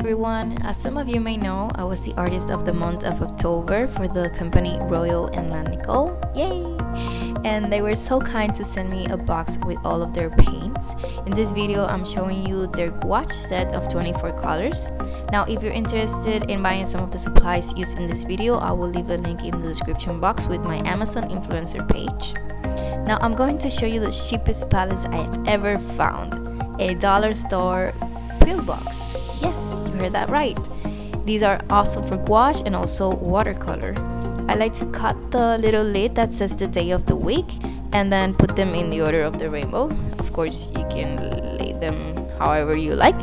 Everyone, as some of you may know, I was the artist of the month of October for the company Royal and Langnickel. Yay! And they were so kind to send me a box with all of their paints. In this video, I'm showing you their gouache set of 24 colors. Now, if you're interested in buying some of the supplies used in this video, I will leave a link in the description box with my Amazon influencer page. Now, I'm going to show you the cheapest palettes I've ever found. A dollar store pill box. Yes, you heard that right. These are awesome for gouache and also watercolor. I like to cut the little lid that says the day of the week and then put them in the order of the rainbow. Of course, you can lay them however you like.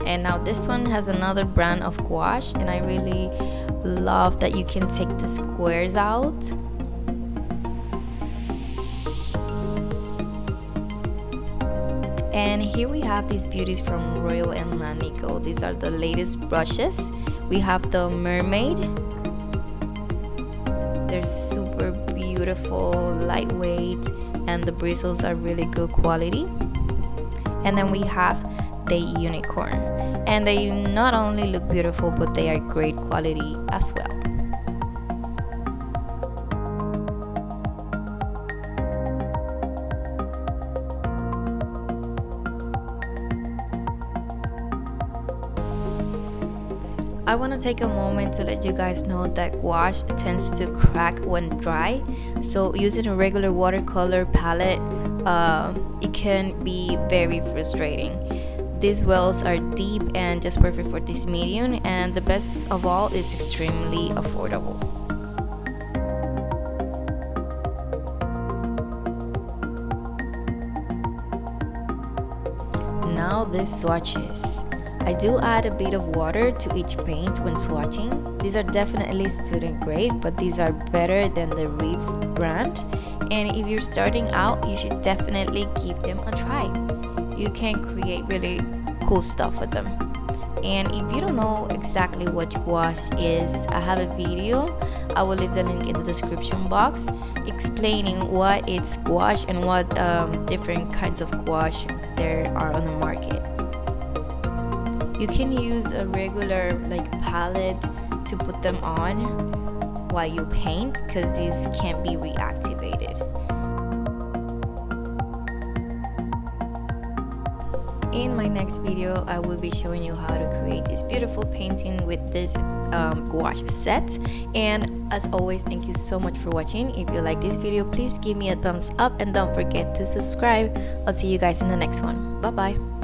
And now this one has another brand of gouache, and I really love that you can take the squares out. And here we have these beauties from Royal and Langnickel. These are the latest brushes. We have the mermaid. They're super beautiful, lightweight, and the bristles are really good quality. And then we have the unicorn. And they not only look beautiful, but they are great quality as well. I want to take a moment to let you guys know that gouache tends to crack when dry, so using a regular watercolor palette it can be very frustrating. These wells are deep and just perfect for this medium, and the best of all, it's extremely affordable. Now these swatches. I do add a bit of water to each paint when swatching. These are definitely student grade, but these are better than the Reeves brand. And if you're starting out, you should definitely give them a try. You can create really cool stuff with them. And if you don't know exactly what gouache is, I have a video. I will leave the link in the description box explaining what it's gouache and what different kinds of gouache there are on the market. You can use a regular palette to put them on while you paint, because these can't be reactivated. In my next video, I will be showing you how to create this beautiful painting with this gouache set. And as always, thank you so much for watching. If you like this video, please give me a thumbs up and don't forget to subscribe. I'll see you guys in the next one. Bye bye.